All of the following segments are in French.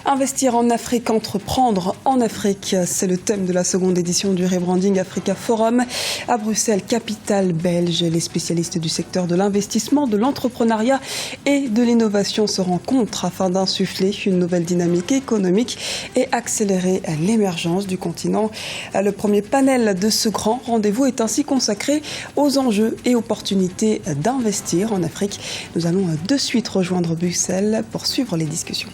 Investir en Afrique, entreprendre en Afrique, c'est le thème de la seconde édition du Rebranding Africa Forum. À Bruxelles, capitale belge, les spécialistes du secteur de l'investissement, de l'entrepreneuriat et de l'innovation se rencontrent afin d'insuffler une nouvelle dynamique économique et accélérer l'émergence du continent. Le premier panel de ce grand rendez-vous est ainsi consacré aux enjeux et opportunités d'investir en Afrique. Nous allons de suite rejoindre Bruxelles pour suivre les discussions.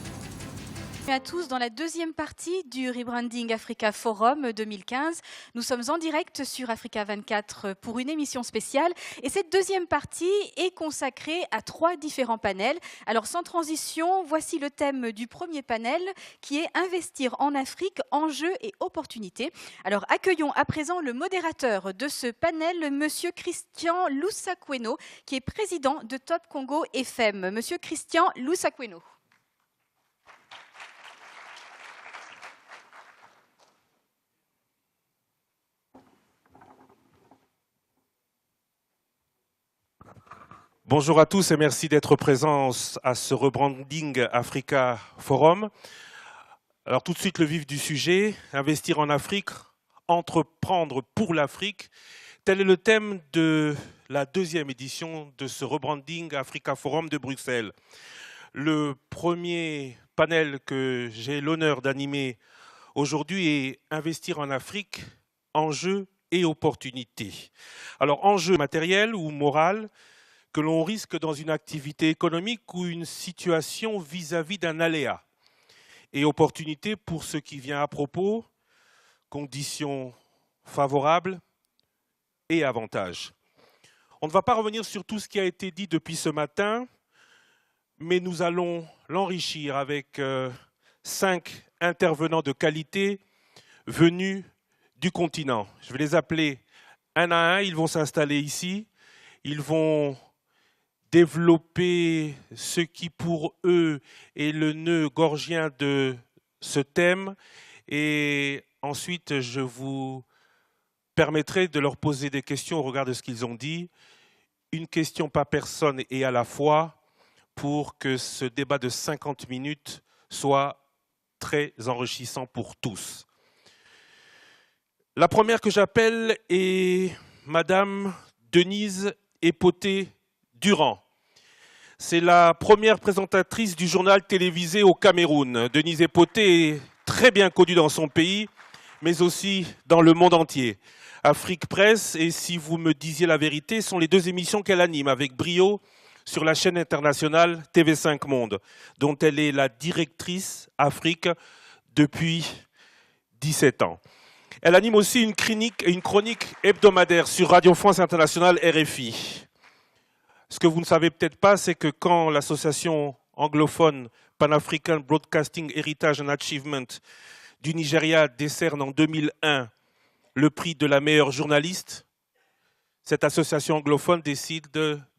Bienvenue à tous dans la deuxième partie du Rebranding Africa Forum 2015. Nous sommes en direct sur Africa 24 pour une émission spéciale et cette deuxième partie est consacrée à 3 différents panels. Alors sans transition, voici le thème du premier panel qui est Investir en Afrique, enjeux et opportunités. Alors accueillons à présent le modérateur de ce panel, Monsieur Christian Lusakweno, qui est président de Top Congo FM. Monsieur Christian Lusakweno. Bonjour à tous et merci d'être présents à ce Rebranding Africa Forum. Alors tout de suite le vif du sujet, investir en Afrique, entreprendre pour l'Afrique. Tel est le thème de la deuxième édition de ce Rebranding Africa Forum de Bruxelles. Le premier panel que j'ai l'honneur d'animer aujourd'hui est investir en Afrique, enjeux et opportunités. Alors enjeux matériels ou moral que l'on risque dans une activité économique ou une situation vis-à-vis d'un aléa. Et opportunité pour ce qui vient à propos, conditions favorables et avantages. On ne va pas revenir sur tout ce qui a été dit depuis ce matin, mais nous allons l'enrichir avec 5 intervenants de qualité venus du continent. Je vais les appeler un à un, ils vont s'installer ici, ils vont développer ce qui pour eux est le nœud gorgien de ce thème et ensuite je vous permettrai de leur poser des questions au regard de ce qu'ils ont dit, une question par personne et à la fois pour que ce débat de 50 minutes soit très enrichissant pour tous. La première que j'appelle est Madame Denise Epoté-Durand. C'est la première présentatrice du journal télévisé au Cameroun. Denise Epoté est très bien connue dans son pays, mais aussi dans le monde entier. Afrique Presse et Si vous me disiez la vérité sont les 2 émissions qu'elle anime avec brio sur la chaîne internationale TV5 Monde, dont elle est la directrice Afrique depuis 17 ans. Elle anime aussi une chronique hebdomadaire sur Radio France Internationale RFI. Ce que vous ne savez peut-être pas, c'est que quand l'association anglophone Pan-African Broadcasting Heritage and Achievement du Nigeria décerne en 2001 le prix de la meilleure journaliste, cette association anglophone décide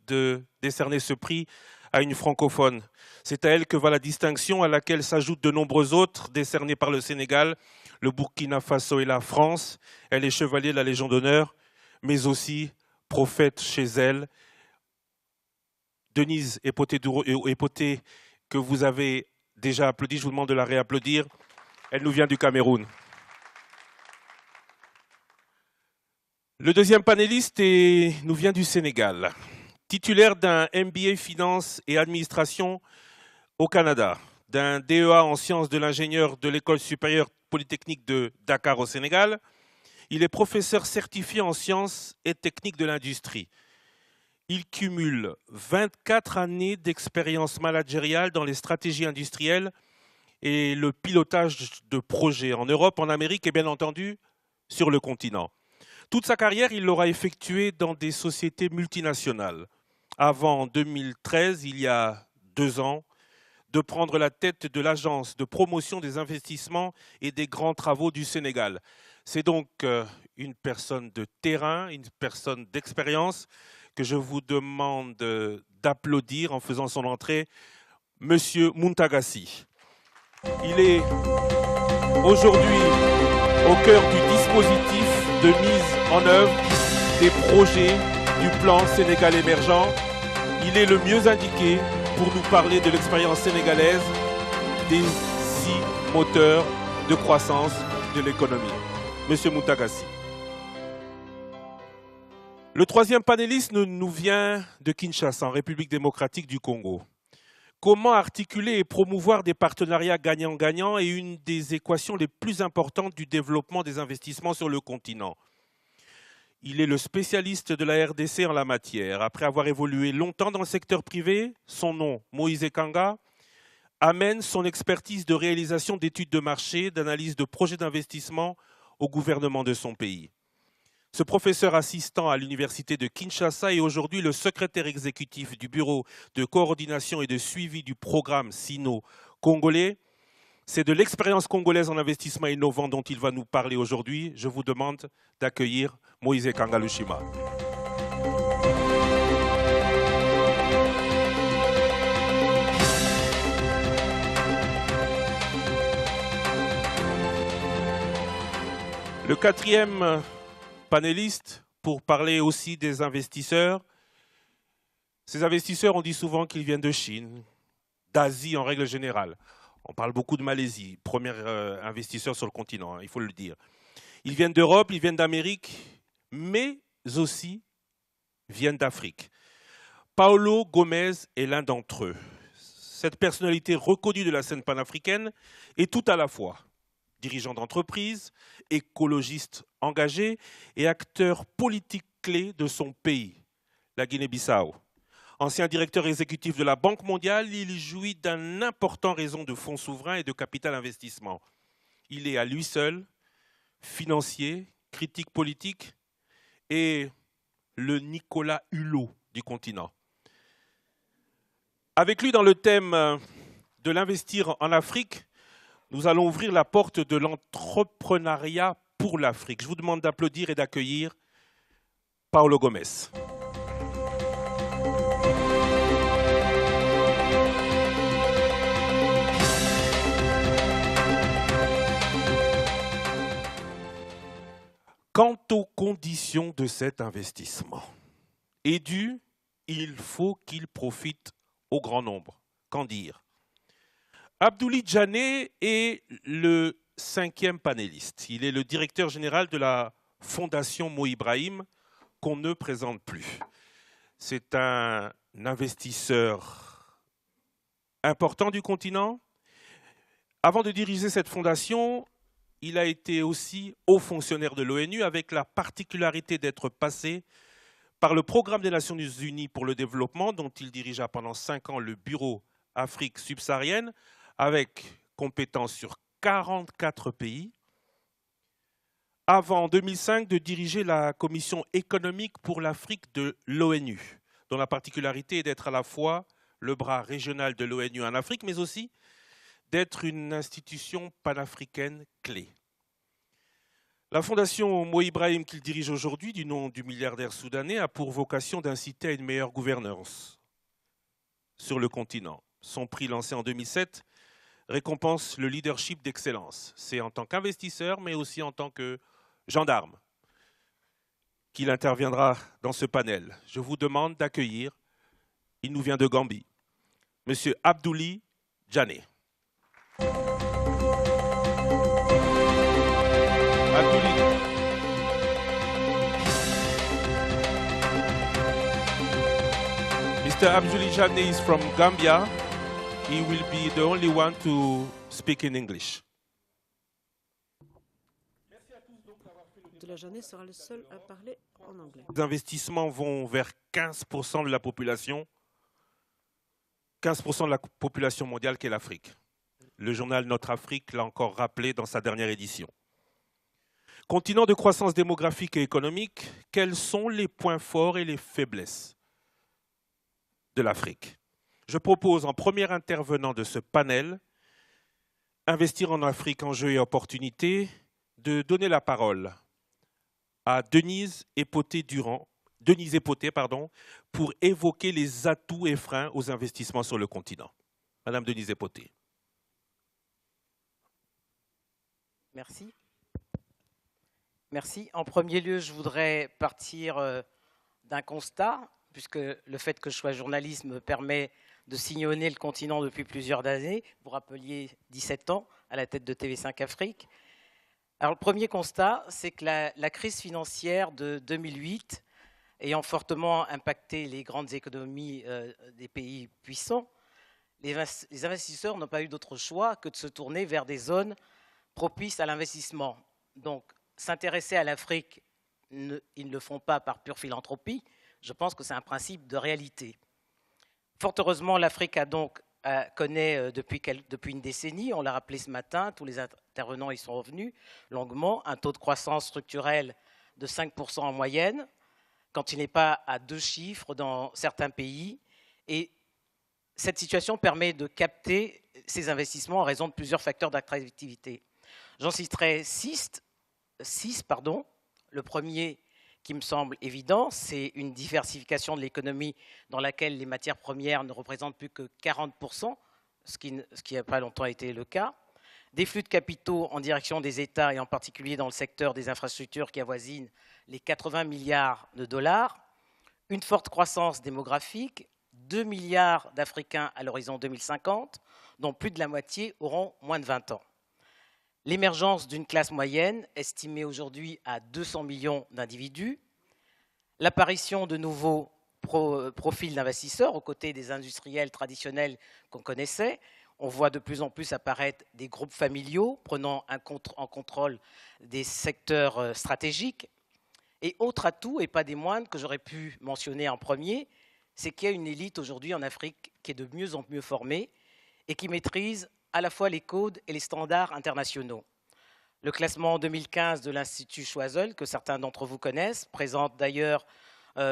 de décerner ce prix à une francophone. C'est à elle que va la distinction à laquelle s'ajoutent de nombreux autres décernés par le Sénégal, le Burkina Faso et la France. Elle est chevalier de la Légion d'honneur, mais aussi prophète chez elle. Denise Epoté, que vous avez déjà applaudi, je vous demande de la réapplaudir. Elle nous vient du Cameroun. Le deuxième panéliste nous vient du Sénégal. Titulaire d'un MBA Finance et Administration au Canada, d'un DEA en sciences de l'ingénieur de l'École supérieure polytechnique de Dakar au Sénégal, il est professeur certifié en sciences et techniques de l'industrie. Il cumule 24 années d'expérience managériale dans les stratégies industrielles et le pilotage de projets en Europe, en Amérique et bien entendu sur le continent. Toute sa carrière, il l'aura effectuée dans des sociétés multinationales. Avant, en 2013, il y a 2 ans, de prendre la tête de l'agence de promotion des investissements et des grands travaux du Sénégal. C'est donc une personne de terrain, une personne d'expérience que je vous demande d'applaudir en faisant son entrée, Monsieur Muntagassi. Il est aujourd'hui au cœur du dispositif de mise en œuvre des projets du plan Sénégal émergent. Il est le mieux indiqué pour nous parler de l'expérience sénégalaise, des aussi moteur de croissance de l'économie. Monsieur Moutagassi. Le troisième panéliste nous vient de Kinshasa, en République démocratique du Congo. Comment articuler et promouvoir des partenariats gagnant-gagnant est une des équations les plus importantes du développement des investissements sur le continent. Il est le spécialiste de la RDC en la matière. Après avoir évolué longtemps dans le secteur privé, son nom, Moïse Kanga, amène son expertise de réalisation d'études de marché, d'analyse de projets d'investissement au gouvernement de son pays. Ce professeur assistant à l'université de Kinshasa est aujourd'hui le secrétaire exécutif du Bureau de coordination et de suivi du programme SINO congolais. C'est de l'expérience congolaise en investissement innovant dont il va nous parler aujourd'hui. Je vous demande d'accueillir Moïse Kangalushima. Le quatrième panéliste, pour parler aussi des investisseurs. Ces investisseurs, on dit souvent qu'ils viennent de Chine, d'Asie en règle générale. On parle beaucoup de Malaisie, premier investisseur sur le continent, il faut le dire. Ils viennent d'Europe, ils viennent d'Amérique, mais aussi viennent d'Afrique. Paulo Gomez est l'un d'entre eux. Cette personnalité reconnue de la scène panafricaine est tout à la fois dirigeant d'entreprise, écologiste engagé et acteur politique clé de son pays, la Guinée-Bissau. Ancien directeur exécutif de la Banque mondiale, il jouit d'un important réseau de fonds souverains et de capital investissement. Il est à lui seul financier, critique politique et le Nicolas Hulot du continent. Avec lui dans le thème de l'investir en Afrique, nous allons ouvrir la porte de l'entrepreneuriat pour l'Afrique. Je vous demande d'applaudir et d'accueillir Paulo Gomez. Quant aux conditions de cet investissement, Edu, il faut qu'il profite au grand nombre. Qu'en dire? Abdouli Djané est le cinquième panéliste. Il est le directeur général de la Fondation Mo Ibrahim, qu'on ne présente plus. C'est un investisseur important du continent. Avant de diriger cette fondation, il a été aussi haut fonctionnaire de l'ONU avec la particularité d'être passé par le Programme des Nations Unies pour le développement, dont il dirigea pendant 5 ans le Bureau Afrique subsaharienne, avec compétence sur 44 pays, avant en 2005 de diriger la Commission économique pour l'Afrique de l'ONU, dont la particularité est d'être à la fois le bras régional de l'ONU en Afrique, mais aussi d'être une institution panafricaine clé. La fondation Mo Ibrahim qu'il dirige aujourd'hui, du nom du milliardaire soudanais, a pour vocation d'inciter à une meilleure gouvernance sur le continent. Son prix lancé en 2007 récompense le leadership d'excellence. C'est en tant qu'investisseur, mais aussi en tant que gendarme, qu'il interviendra dans ce panel. Je vous demande d'accueillir, il nous vient de Gambie, M. Abdouli Djané. Abdouli. Mr. Abdouli Djané is from Gambia. He will be the only one to speak in English. La journée sera le seul à parler en anglais. Les investissements vont vers 15% de la population, 15% de la population mondiale qu'est l'Afrique. Le journal Notre Afrique l'a encore rappelé dans sa dernière édition. Continent de croissance démographique et économique, quels sont les points forts et les faiblesses de l'Afrique? Je propose en premier intervenant de ce panel, Investir en Afrique, enjeux et opportunités, de donner la parole à Denise Epoté, pour évoquer les atouts et freins aux investissements sur le continent. Madame Denise Epoté. Merci. Merci. En premier lieu, je voudrais partir d'un constat, puisque le fait que je sois journaliste me permet de sillonner le continent depuis plusieurs années. Vous rappeliez 17 ans, à la tête de TV5 Afrique. Alors, le premier constat, c'est que la crise financière de 2008, ayant fortement impacté les grandes économies des pays puissants, les investisseurs n'ont pas eu d'autre choix que de se tourner vers des zones propices à l'investissement. Donc, s'intéresser à l'Afrique, ils ne le font pas par pure philanthropie. Je pense que c'est un principe de réalité. Fort heureusement, l'Afrique connaît depuis une décennie, on l'a rappelé ce matin, tous les intervenants y sont revenus longuement, un taux de croissance structurelle de 5% en moyenne, quand il n'est pas à 2 chiffres dans certains pays. Et cette situation permet de capter ces investissements en raison de plusieurs facteurs d'attractivité. J'en citerai 6. Le premier, qui me semble évident, c'est une diversification de l'économie dans laquelle les matières premières ne représentent plus que 40%, ce qui n'a pas longtemps été le cas. Des flux de capitaux en direction des États, et en particulier dans le secteur des infrastructures qui avoisinent les 80 milliards de dollars. Une forte croissance démographique, 2 milliards d'Africains à l'horizon 2050, dont plus de la moitié auront moins de 20 ans. L'émergence d'une classe moyenne, estimée aujourd'hui à 200 millions d'individus, l'apparition de nouveaux profils d'investisseurs aux côtés des industriels traditionnels qu'on connaissait. On voit de plus en plus apparaître des groupes familiaux prenant en contrôle des secteurs stratégiques. Et autre atout, et pas des moindres, que j'aurais pu mentionner en premier, c'est qu'il y a une élite aujourd'hui en Afrique qui est de mieux en mieux formée et qui maîtrise à la fois les codes et les standards internationaux. Le classement 2015 de l'Institut Choiseul, que certains d'entre vous connaissent, présente d'ailleurs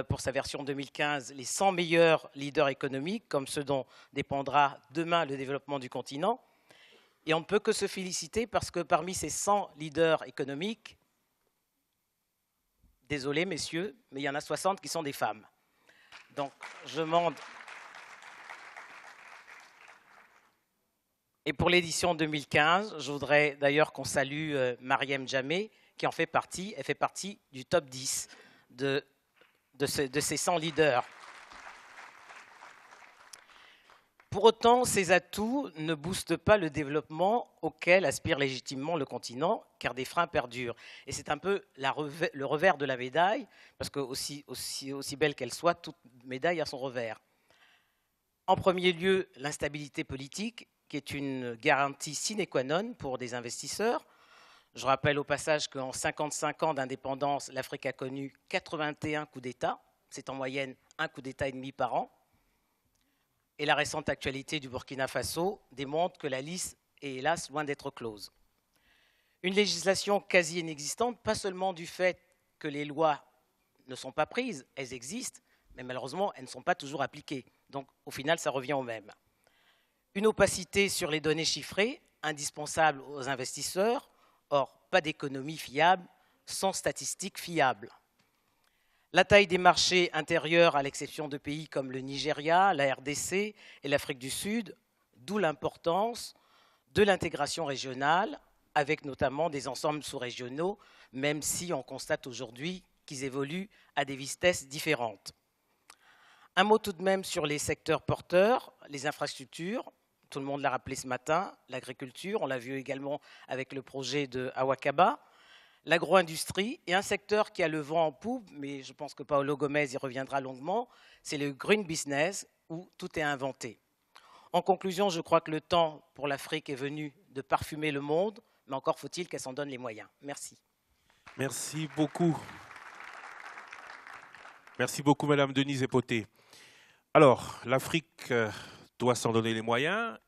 pour sa version 2015 les 100 meilleurs leaders économiques, comme ceux dont dépendra demain le développement du continent. Et on ne peut que se féliciter parce que parmi ces 100 leaders économiques, désolé messieurs, mais il y en a 60 qui sont des femmes. Donc je demande... Et pour l'édition 2015, je voudrais d'ailleurs qu'on salue Mariam Jamé, qui en fait partie. Elle fait partie du top 10 de ces 100 leaders. Pour autant, ces atouts ne boostent pas le développement auquel aspire légitimement le continent, car des freins perdurent. Et c'est un peu le revers de la médaille, parce que aussi belle qu'elle soit, toute médaille a son revers. En premier lieu, l'instabilité politique, qui est une garantie sine qua non pour des investisseurs. Je rappelle au passage qu'en 55 ans d'indépendance, l'Afrique a connu 81 coups d'État. C'est en moyenne un coup d'État et demi par an. Et la récente actualité du Burkina Faso démontre que la liste est hélas loin d'être close. Une législation quasi inexistante, pas seulement du fait que les lois ne sont pas prises, elles existent, mais malheureusement, elles ne sont pas toujours appliquées. Donc au final, ça revient au même. Une opacité sur les données chiffrées, indispensable aux investisseurs. Or, pas d'économie fiable sans statistiques fiables. La taille des marchés intérieurs, à l'exception de pays comme le Nigeria, la RDC et l'Afrique du Sud, d'où l'importance de l'intégration régionale, avec notamment des ensembles sous-régionaux, même si on constate aujourd'hui qu'ils évoluent à des vitesses différentes. Un mot tout de même sur les secteurs porteurs, les infrastructures. Tout le monde l'a rappelé ce matin, l'agriculture, on l'a vu également avec le projet de Awakaba, l'agro-industrie et un secteur qui a le vent en poupe, mais je pense que Paolo Gomez y reviendra longuement, c'est le green business où tout est inventé. En conclusion, je crois que le temps pour l'Afrique est venu de parfumer le monde, mais encore faut-il qu'elle s'en donne les moyens. Merci. Merci beaucoup. Merci beaucoup, Madame Denise Epoté. Alors, l'Afrique doit s'en donner les moyens.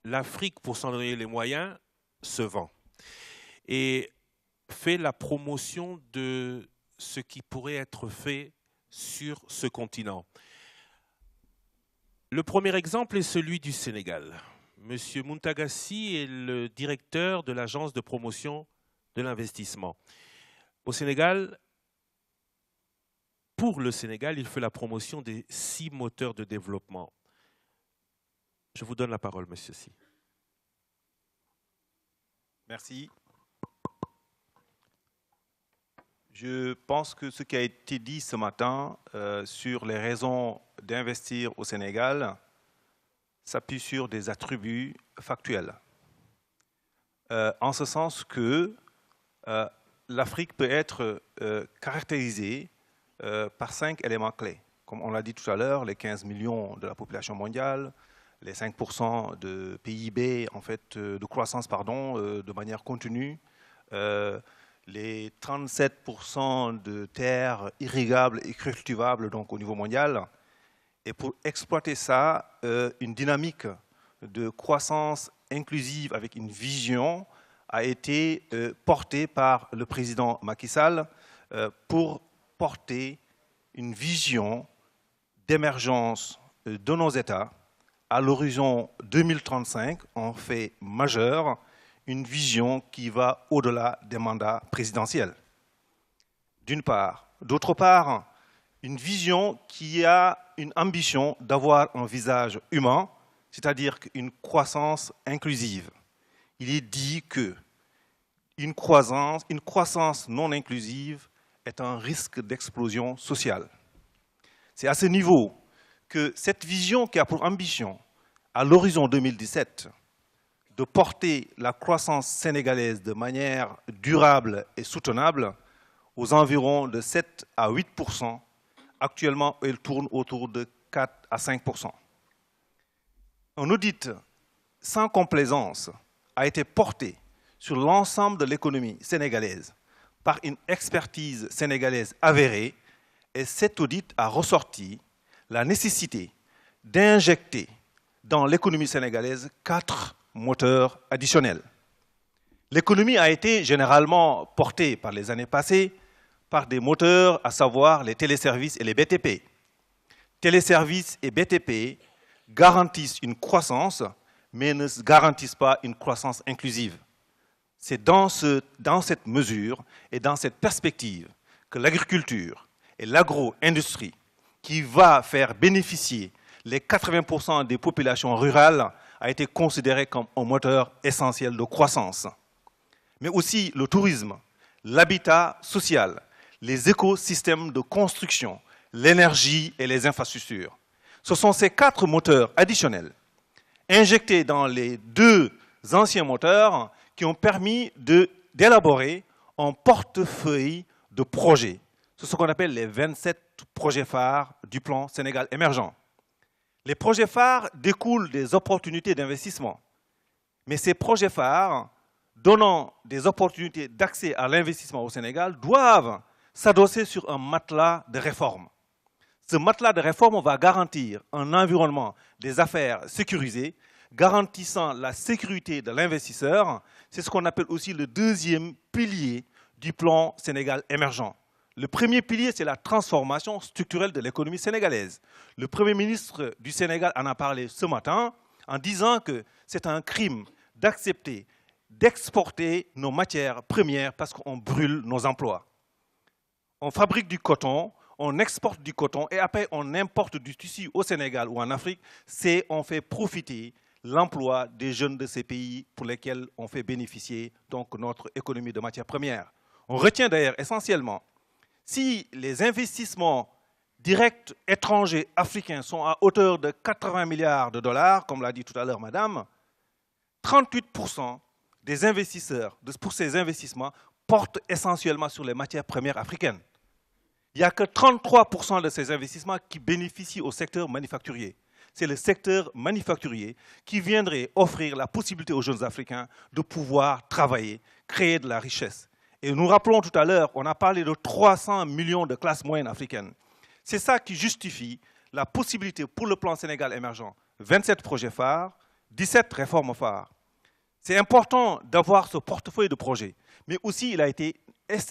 L'Afrique, pour s'en donner les moyens, se vend et fait la promotion de ce qui pourrait être fait sur ce continent. Le premier exemple est celui du Sénégal. Monsieur Muntagassi est le directeur de l'agence de promotion de l'investissement. Au Sénégal, pour le Sénégal, il fait la promotion des 6 moteurs de développement. Je vous donne la parole, monsieur Si. Merci. Je pense que ce qui a été dit ce matin sur les raisons d'investir au Sénégal s'appuie sur des attributs factuels. en ce sens que l'Afrique peut être caractérisée par 5 éléments clés. Comme on l'a dit tout à l'heure, les 15 millions de la population mondiale, les 5% de PIB, en fait, de croissance, pardon, de manière continue, les 37% de terres irrigables et cultivables donc, au niveau mondial. Et pour exploiter ça, une dynamique de croissance inclusive avec une vision a été portée par le président Macky Sall pour porter une vision d'émergence de nos États à l'horizon 2035, en fait majeur, une vision qui va au-delà des mandats présidentiels, d'une part. D'autre part, une vision qui a une ambition d'avoir un visage humain, c'est-à-dire une croissance inclusive. Il est dit qu'une croissance non inclusive est un risque d'explosion sociale. C'est à ce niveau que cette vision qui a pour ambition, à l'horizon 2017, de porter la croissance sénégalaise de manière durable et soutenable aux environs de 7 à 8%, actuellement, elle tourne autour de 4 à 5%. Un audit sans complaisance a été porté sur l'ensemble de l'économie sénégalaise par une expertise sénégalaise avérée, et cet audit a ressorti la nécessité d'injecter dans l'économie sénégalaise 4 moteurs additionnels. L'économie a été généralement portée par les années passées par des moteurs, à savoir les téléservices et les BTP. Téléservices et BTP garantissent une croissance, mais ne garantissent pas une croissance inclusive. C'est dans cette mesure et dans cette perspective que l'agriculture et l'agro-industrie, qui va faire bénéficier les 80% des populations rurales, a été considérée comme un moteur essentiel de croissance. Mais aussi le tourisme, l'habitat social, les écosystèmes de construction, l'énergie et les infrastructures. Ce sont ces 4 moteurs additionnels, injectés dans les 2 anciens moteurs, qui ont permis d'élaborer un portefeuille de projets. C'est ce qu'on appelle les 27 projets phares du plan Sénégal émergent. Les projets phares découlent des opportunités d'investissement. Mais ces projets phares, donnant des opportunités d'accès à l'investissement au Sénégal, doivent s'adosser sur un matelas de réformes. Ce matelas de réformes va garantir un environnement des affaires sécurisé, garantissant la sécurité de l'investisseur. C'est ce qu'on appelle aussi le 2e pilier du plan Sénégal émergent. Le premier pilier, c'est la transformation structurelle de l'économie sénégalaise. Le Premier ministre du Sénégal en a parlé ce matin en disant que c'est un crime d'accepter d'exporter nos matières premières parce qu'on brûle nos emplois. On fabrique du coton, on exporte du coton et après on importe du tissu au Sénégal ou en Afrique, on fait profiter l'emploi des jeunes de ces pays pour lesquels on fait bénéficier donc notre économie de matières premières. On retient d'ailleurs essentiellement, si les investissements directs étrangers africains sont à hauteur de 80 milliards de dollars, comme l'a dit tout à l'heure madame, 38% des investisseurs pour ces investissements portent essentiellement sur les matières premières africaines. Il n'y a que 33% de ces investissements qui bénéficient au secteur manufacturier. C'est le secteur manufacturier qui viendrait offrir la possibilité aux jeunes Africains de pouvoir travailler, créer de la richesse. Et nous rappelons tout à l'heure, on a parlé de 300 millions de classes moyennes africaines. C'est ça qui justifie la possibilité pour le plan Sénégal émergent, 27 projets phares, 17 réformes phares. C'est important d'avoir ce portefeuille de projets, mais aussi il a été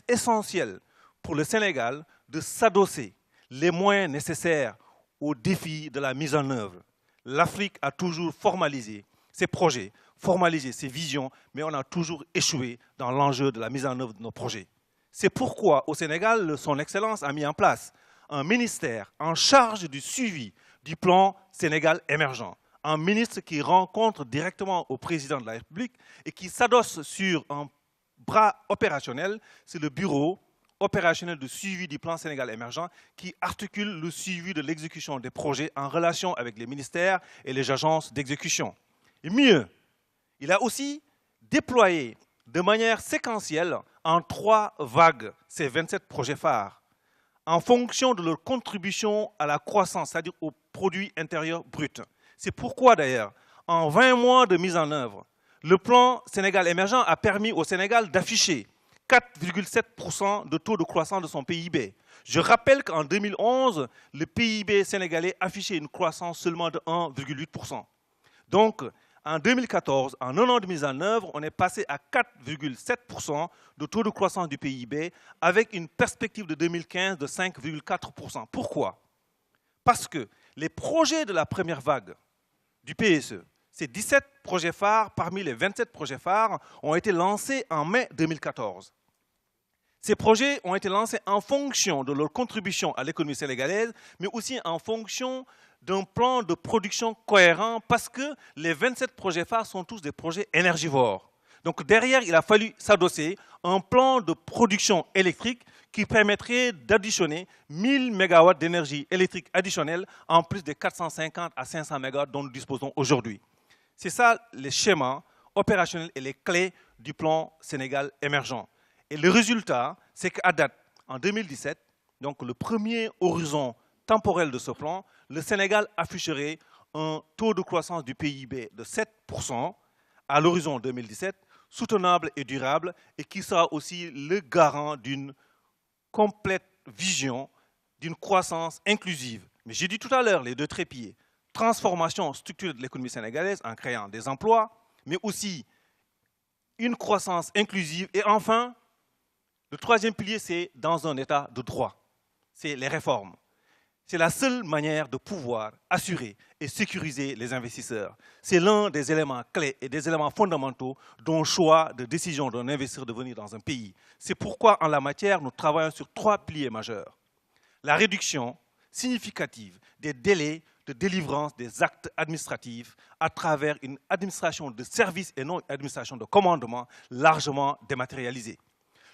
essentiel pour le Sénégal de s'adosser les moyens nécessaires aux défis de la mise en œuvre. L'Afrique a toujours formalisé ses projets, formalisé ses visions, mais on a toujours échoué dans l'enjeu de la mise en œuvre de nos projets. C'est pourquoi au Sénégal, son Excellence a mis en place un ministère en charge du suivi du plan Sénégal émergent. Un ministre qui rencontre directement au président de la République et qui s'adosse sur un bras opérationnel, c'est le bureau opérationnel de suivi du plan Sénégal émergent qui articule le suivi de l'exécution des projets en relation avec les ministères et les agences d'exécution. Et mieux, il a aussi déployer de manière séquentielle en 3 vagues ces 27 projets phares, en fonction de leur contribution à la croissance, c'est-à-dire au produit intérieur brut. C'est pourquoi d'ailleurs, en 20 mois de mise en œuvre, le plan Sénégal émergent a permis au Sénégal d'afficher 4,7% de taux de croissance de son PIB. Je rappelle qu'en 2011, le PIB sénégalais affichait une croissance seulement de 1,8%. Donc, en 2014, en 1 an de mise en œuvre, on est passé à 4,7% de taux de croissance du PIB avec une perspective de 2015 de 5,4%. Pourquoi? Parce que les projets de la première vague du PSE, ces 17 projets phares parmi les 27 projets phares ont été lancés en mai 2014. Ces projets ont été lancés en fonction de leur contribution à l'économie sénégalaise, mais aussi en fonction d'un plan de production cohérent parce que les 27 projets phares sont tous des projets énergivores. Donc derrière, il a fallu s'adosser à un plan de production électrique qui permettrait d'additionner 1000 MW d'énergie électrique additionnelle en plus des 450 à 500 MW dont nous disposons aujourd'hui. C'est ça les schémas opérationnels et les clés du plan Sénégal émergent. Et le résultat, c'est qu'à date, en 2017, donc le premier horizon temporel de ce plan, le Sénégal afficherait un taux de croissance du PIB de 7% à l'horizon 2017, soutenable et durable, et qui sera aussi le garant d'une complète vision d'une croissance inclusive. Mais j'ai dit tout à l'heure, les 2 trépieds, transformation structurelle de l'économie sénégalaise en créant des emplois, mais aussi une croissance inclusive. Et enfin, le 3e pilier, c'est dans un état de droit. C'est les réformes. C'est la seule manière de pouvoir assurer et sécuriser les investisseurs. C'est l'un des éléments clés et des éléments fondamentaux d'un choix de décision d'un investisseur de venir dans un pays. C'est pourquoi, en la matière, nous travaillons sur 3 piliers majeurs. La réduction significative des délais de délivrance des actes administratifs à travers une administration de services et non une administration de commandement largement dématérialisée.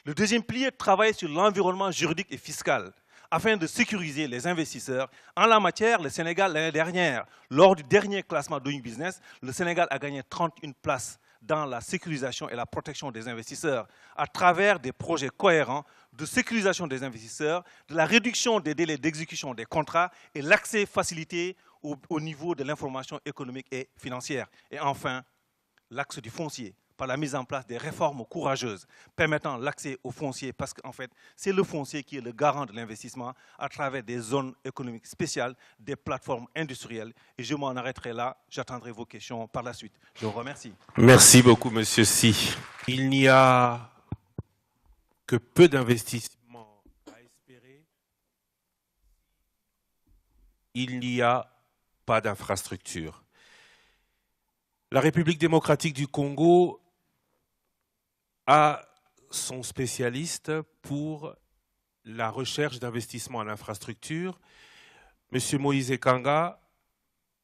Le 2e pilier travaille sur l'environnement juridique et fiscal afin de sécuriser les investisseurs. En la matière, le Sénégal, l'année dernière, lors du dernier classement Doing Business, le Sénégal a gagné 31 places dans la sécurisation et la protection des investisseurs à travers des projets cohérents de sécurisation des investisseurs, de la réduction des délais d'exécution des contrats et l'accès facilité au niveau de l'information économique et financière. Et enfin, l'axe du foncier, par la mise en place des réformes courageuses permettant l'accès au foncier, parce qu'en fait, c'est le foncier qui est le garant de l'investissement à travers des zones économiques spéciales, des plateformes industrielles. Et je m'en arrêterai là, j'attendrai vos questions par la suite. Je vous remercie. Merci beaucoup, Monsieur Sy. Il n'y a que peu d'investissements à espérer. Il n'y a pas d'infrastructure. La République démocratique du Congo a son spécialiste pour la recherche d'investissement en infrastructure. Monsieur Moïse Kanga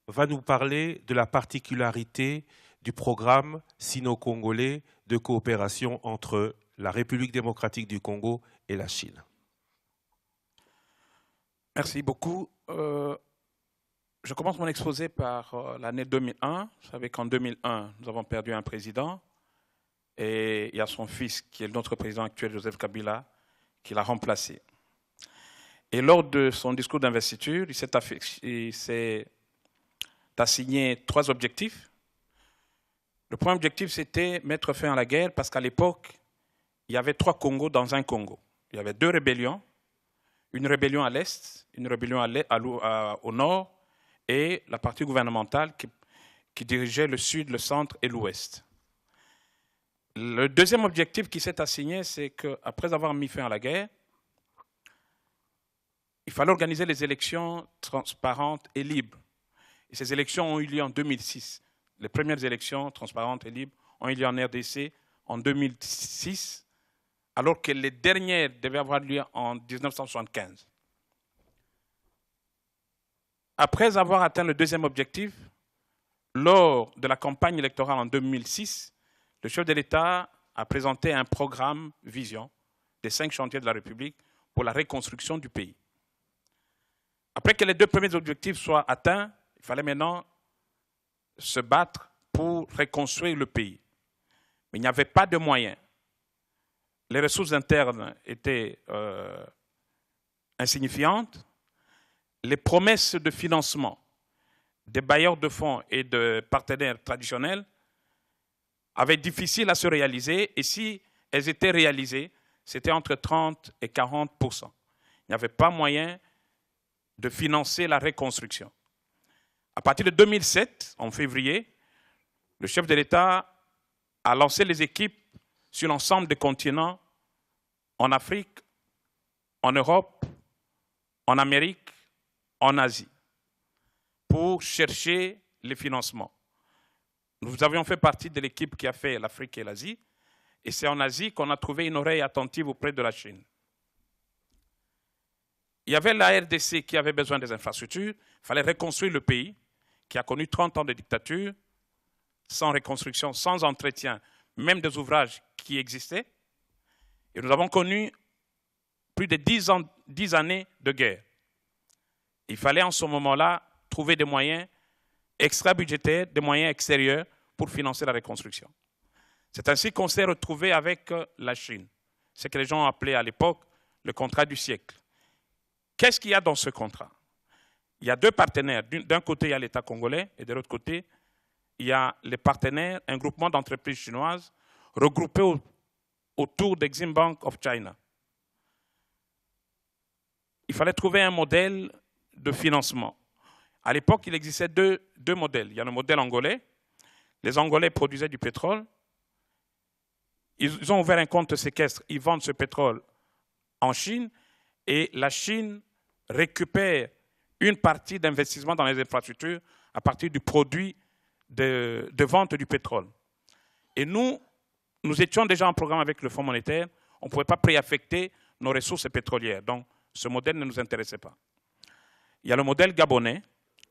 va nous parler de la particularité du programme sino-congolais de coopération entre la République démocratique du Congo et la Chine. Merci beaucoup. Je commence mon exposé par l'année 2001. Vous savez qu'en 2001, nous avons perdu un président et il y a son fils, qui est notre président actuel, Joseph Kabila, qui l'a remplacé. Et lors de son discours d'investiture, il s'est assigné 3 objectifs. Le premier objectif, c'était mettre fin à la guerre parce qu'à l'époque, il y avait 3 Congos dans un Congo. Il y avait 2 rébellions, une rébellion à l'est, une rébellion au nord, et la partie gouvernementale qui dirigeait le sud, le centre et l'ouest. Le deuxième objectif qui s'est assigné, c'est qu'après avoir mis fin à la guerre, il fallait organiser les élections transparentes et libres. Et ces élections ont eu lieu en 2006. Les premières élections transparentes et libres ont eu lieu en RDC en 2006, alors que les dernières devaient avoir lieu en 1975. Après avoir atteint le deuxième objectif, lors de la campagne électorale en 2006, le chef de l'État a présenté un programme vision des 5 chantiers de la République pour la reconstruction du pays. Après que les 2 premiers objectifs soient atteints, il fallait maintenant se battre pour reconstruire le pays. Mais il n'y avait pas de moyens. Les ressources internes étaient insignifiantes. Les promesses de financement des bailleurs de fonds et de partenaires traditionnels avaient difficile à se réaliser. Et si elles étaient réalisées, c'était entre 30 et 40%. Il n'y avait pas moyen de financer la reconstruction. À partir de 2007, en février, le chef de l'État a lancé les équipes sur l'ensemble des continents, en Afrique, en Europe, en Amérique, en Asie, pour chercher les financements. Nous avions fait partie de l'équipe qui a fait l'Afrique et l'Asie, et c'est en Asie qu'on a trouvé une oreille attentive auprès de la Chine. Il y avait la RDC qui avait besoin des infrastructures, il fallait reconstruire le pays, qui a connu 30 ans de dictature, sans reconstruction, sans entretien, même des ouvrages qui existaient. Et nous avons connu plus de 10 années de guerre. Il fallait en ce moment-là trouver des moyens extra-budgétaires, des moyens extérieurs pour financer la reconstruction. C'est ainsi qu'on s'est retrouvé avec la Chine, ce que les gens appelaient à l'époque le contrat du siècle. Qu'est-ce qu'il y a dans ce contrat? Il y a deux partenaires. D'un côté, il y a l'État congolais et de l'autre côté, il y a les partenaires, un groupement d'entreprises chinoises regroupées autour d'Exim Bank of China. Il fallait trouver un modèle de financement. À l'époque, il existait deux modèles. Il y a le modèle angolais. Les Angolais produisaient du pétrole. Ils ont ouvert un compte séquestre. Ils vendent ce pétrole en Chine et la Chine récupère une partie d'investissement dans les infrastructures à partir du produit de vente du pétrole. Et nous étions déjà en programme avec le Fonds monétaire. On ne pouvait pas préaffecter nos ressources pétrolières. Donc, ce modèle ne nous intéressait pas. Il y a le modèle gabonais.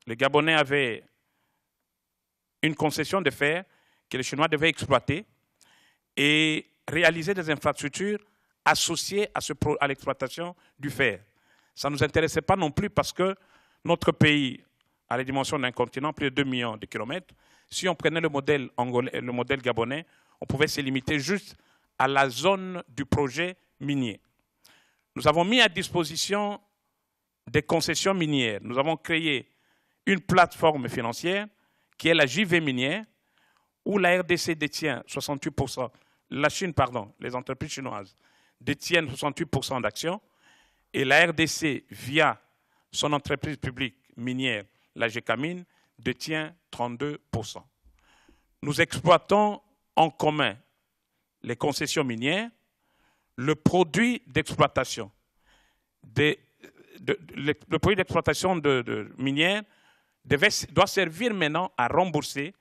Les Gabonais avaient une concession de fer que les Chinois devaient exploiter et réaliser des infrastructures associées à l'exploitation du fer. Ça ne nous intéressait pas non plus parce que notre pays a les dimensions d'un continent, plus de 2 millions de kilomètres. Si on prenait le modèle angolais, le modèle gabonais, on pouvait se limiter juste à la zone du projet minier. Nous avons mis à disposition des concessions minières. Nous avons créé une plateforme financière qui est la JV minière, où la RDC détient 68%, la Chine, pardon, les entreprises chinoises détiennent 68% d'actions, et la RDC, via son entreprise publique minière, la GECAMINE, détient 32%. Nous exploitons en commun les concessions minières, le produit d'exploitation. Le produit d'exploitation minière doit servir maintenant à rembourser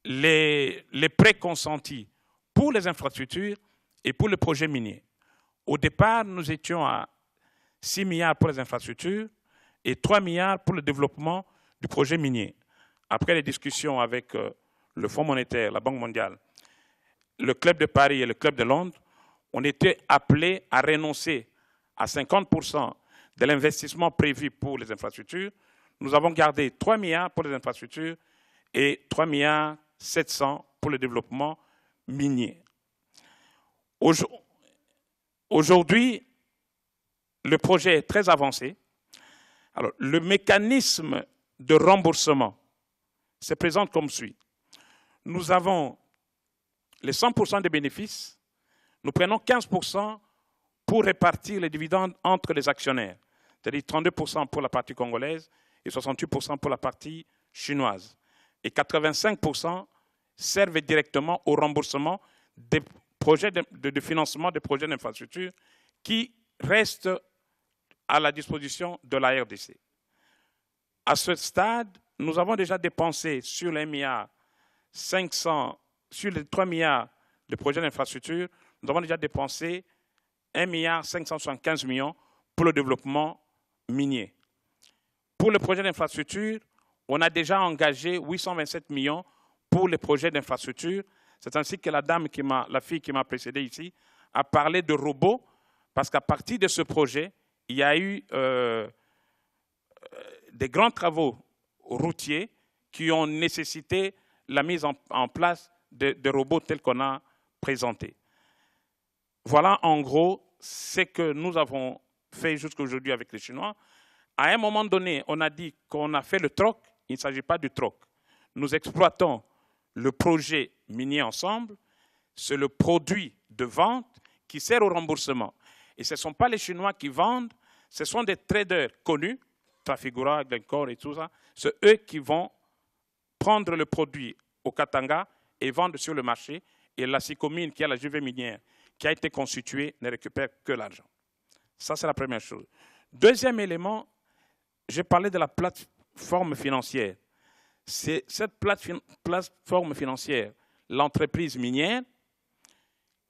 les prêts consentis pour les infrastructures et pour le projet minier. Au départ, nous étions à 6 milliards pour les infrastructures et 3 milliards pour le développement du projet minier. Après les discussions avec le Fonds monétaire, la Banque mondiale, le Club de Paris et le Club de Londres, on était appelés à renoncer à 50% de l'investissement prévu pour les infrastructures. Nous avons gardé 3 milliards pour les infrastructures et 3 milliards 700 pour le développement minier. Aujourd'hui, le projet est très avancé. Alors, le mécanisme de remboursement se présente comme suit. Nous avons les 100% des bénéfices. Nous prenons 15% pour répartir les dividendes entre les actionnaires, c'est-à-dire 32% pour la partie congolaise et 68% pour la partie chinoise. Et 85% servent directement au remboursement des projets de financement des projets d'infrastructure qui restent à la disposition de la RDC. À ce stade, nous avons déjà dépensé sur les 1,5 milliard, sur les 3 milliards de projets d'infrastructure, nous avons déjà dépensé 1,575 milliard pour le développement minier. Pour le projet d'infrastructure, on a déjà engagé 827 millions pour les projets d'infrastructure. C'est ainsi que la fille qui m'a précédé ici, a parlé de robots, parce qu'à partir de ce projet, il y a eu des grands travaux routiers qui ont nécessité la mise en place des robots tels qu'on a présentés. Voilà en gros ce que nous avons fait jusqu'à aujourd'hui avec les Chinois. À un moment donné, on a dit qu'on a fait le troc. Il ne s'agit pas du troc. Nous exploitons le projet minier ensemble. C'est le produit de vente qui sert au remboursement. Et ce ne sont pas les Chinois qui vendent, ce sont des traders connus, Trafigura, Glencore et tout ça. C'est eux qui vont prendre le produit au Katanga et vendre sur le marché. Et la Sicomine, qui est la JV minière, qui a été constituée, ne récupère que l'argent. Ça, c'est la première chose. Deuxième élément, j'ai parlé de la plateforme financière. C'est cette plateforme financière, l'entreprise minière,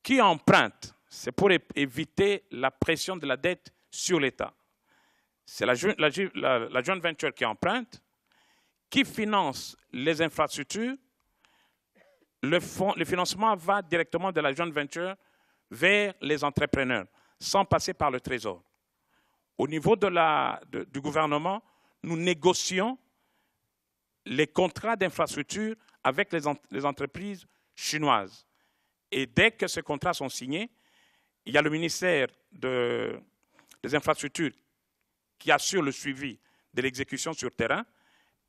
qui emprunte. C'est pour éviter la pression de la dette sur l'État. C'est la joint venture qui emprunte, qui finance les infrastructures. Le financement va directement de la joint venture vers les entrepreneurs, sans passer par le Trésor. Au niveau du gouvernement, nous négocions les contrats d'infrastructure avec les entreprises chinoises. Et dès que ces contrats sont signés, il y a le ministère des Infrastructures qui assure le suivi de l'exécution sur terrain,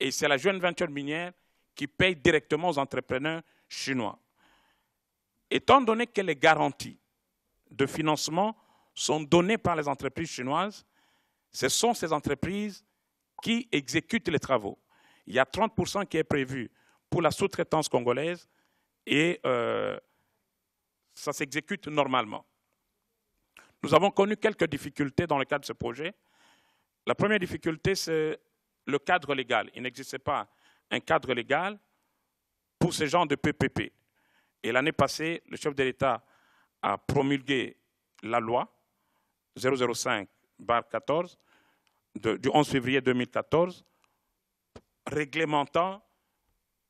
et c'est la joint venture minière qui paye directement aux entrepreneurs chinois. Étant donné que les garanties de financement sont données par les entreprises chinoises, ce sont ces entreprises qui exécutent les travaux. Il y a 30% qui est prévu pour la sous-traitance congolaise et ça s'exécute normalement. Nous avons connu quelques difficultés dans le cadre de ce projet. La première difficulté, c'est le cadre légal. Il n'existait pas un cadre légal pour ce genre de PPP. Et l'année passée, le chef de l'État a promulgué la loi 005/14 du 11 février 2014 réglementant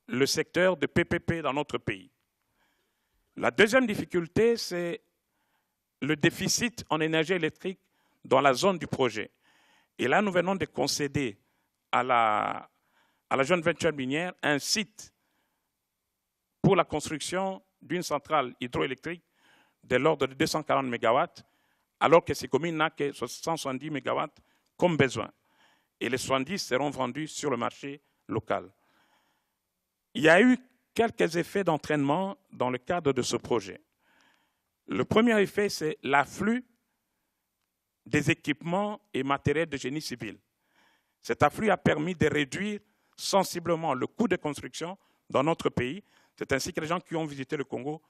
le secteur de PPP dans notre pays. La deuxième difficulté, c'est le déficit en énergie électrique dans la zone du projet. Et là, nous venons de concéder à la joint venture minière un site pour la construction d'une centrale hydroélectrique de l'ordre de 240 MW, alors que ces communes n'ont que 170 MW comme besoin. Et les 70 seront vendus sur le marché local. Il y a eu quelques effets d'entraînement dans le cadre de ce projet. Le premier effet, c'est l'afflux des équipements et matériels de génie civil. Cet afflux a permis de réduire sensiblement le coût de construction dans notre pays. C'est ainsi que les gens qui ont visité le Congo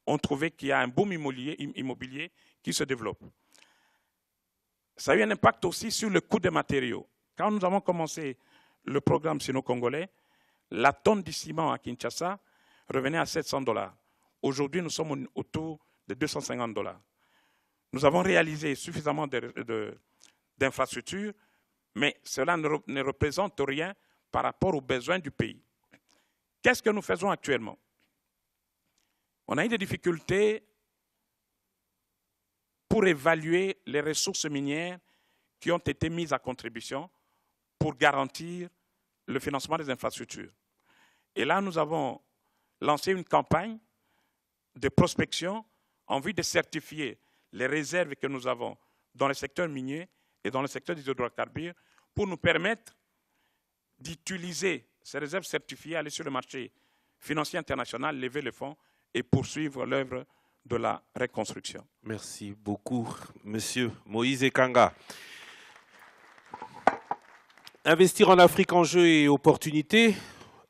ont trouvé qu'il y a un boom immobilier qui se développe. Ça a eu un impact aussi sur le coût des matériaux. Quand nous avons commencé le programme sino-congolais, la tonne de ciment à Kinshasa revenait à $700. Aujourd'hui, nous sommes autour de $250. Nous avons réalisé suffisamment d'infrastructures, mais cela ne représente rien par rapport aux besoins du pays. Qu'est-ce que nous faisons actuellement? On a eu des difficultés pour évaluer les ressources minières qui ont été mises à contribution pour garantir le financement des infrastructures. Et là, nous avons lancé une campagne de prospection en vue de certifier les réserves que nous avons dans le secteur minier et dans le secteur des hydrocarbures pour nous permettre d'utiliser ces réserves certifiées, aller sur le marché financier international, lever les fonds et poursuivre l'œuvre de la reconstruction. Merci beaucoup, Monsieur Moïse Ekanga. Investir en Afrique, enjeux et opportunités.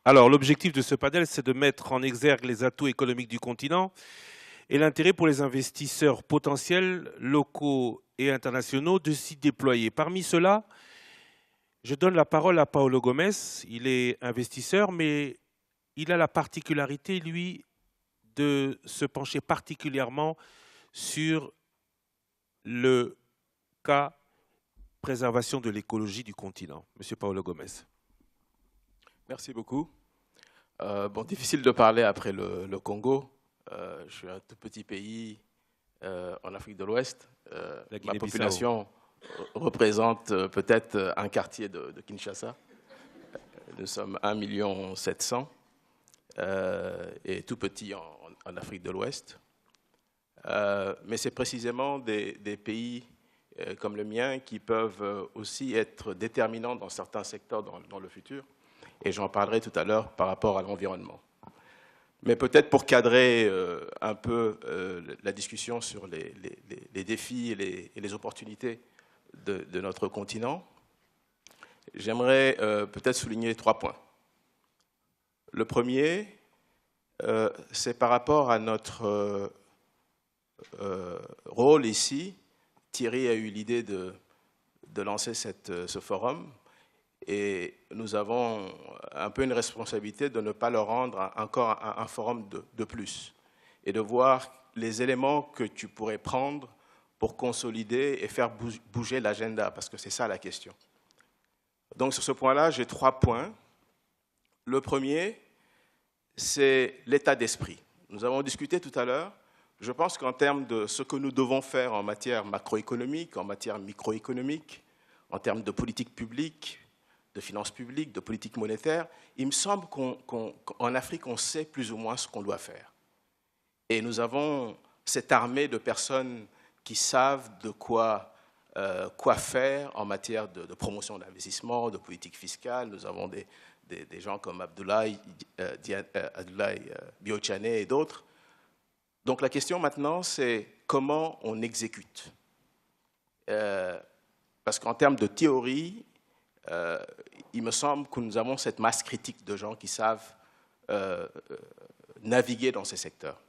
Alors, l'objectif de ce panel, c'est de mettre en exergue les atouts économiques du continent et l'intérêt pour les investisseurs potentiels, locaux et internationaux, de s'y déployer. Parmi ceux-là, je donne la parole à Paulo Gomes. Il est investisseur, mais il a la particularité, lui, de se pencher particulièrement sur le cas préservation de l'écologie du continent. Monsieur Paulo Gomes. Merci beaucoup. Difficile de parler après le Congo. Je suis un tout petit pays en Afrique de l'Ouest. Ma population représente peut-être un quartier de Kinshasa. Nous sommes 1,7 million. et tout petit en Afrique de l'Ouest. Mais c'est précisément des pays comme le mien qui peuvent aussi être déterminants dans certains secteurs dans le futur. Et j'en parlerai tout à l'heure par rapport à l'environnement. Mais peut-être pour cadrer un peu la discussion sur les défis et les opportunités de notre continent, j'aimerais peut-être souligner 3 points. Le premier, c'est par rapport à notre rôle ici. Thierry a eu l'idée de lancer ce forum et nous avons un peu une responsabilité de ne pas le rendre encore un forum de plus et de voir les éléments que tu pourrais prendre pour consolider et faire bouger l'agenda, parce que c'est ça la question. Donc sur ce point-là, j'ai 3 points. Le premier, c'est l'état d'esprit. Nous avons discuté tout à l'heure. Je pense qu'en termes de ce que nous devons faire en matière macroéconomique, en matière microéconomique, en termes de politique publique, de finances publiques, de politique monétaire, il me semble qu'en Afrique, on sait plus ou moins ce qu'on doit faire. Et nous avons cette armée de personnes qui savent de quoi faire en matière de promotion d'investissement, de politique fiscale. Nous avons des gens comme Abdoulaye Biochane et d'autres. Donc la question maintenant, c'est comment on exécute. Parce qu'en termes de théorie, il me semble que nous avons cette masse critique de gens qui savent naviguer dans ces secteurs.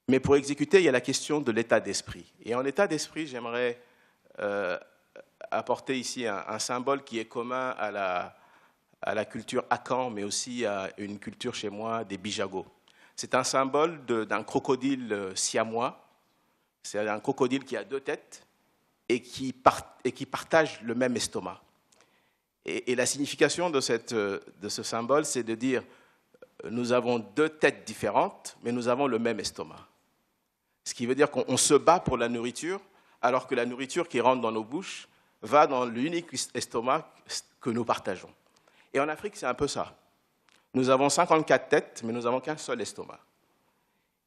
Mais pour exécuter, il y a la question de l'état d'esprit. Et en état d'esprit, j'aimerais apporter ici un symbole qui est commun à la culture Akan, mais aussi à une culture chez moi des Bijagos. C'est un symbole d'un crocodile siamois. C'est un crocodile qui a 2 têtes et qui partage le même estomac. Et la signification de ce symbole, c'est de dire nous avons 2 têtes différentes, mais nous avons le même estomac. Ce qui veut dire qu'on se bat pour la nourriture, alors que la nourriture qui rentre dans nos bouches va dans l'unique estomac que nous partageons. Et en Afrique, c'est un peu ça. Nous avons 54 têtes, mais nous n'avons qu'un seul estomac.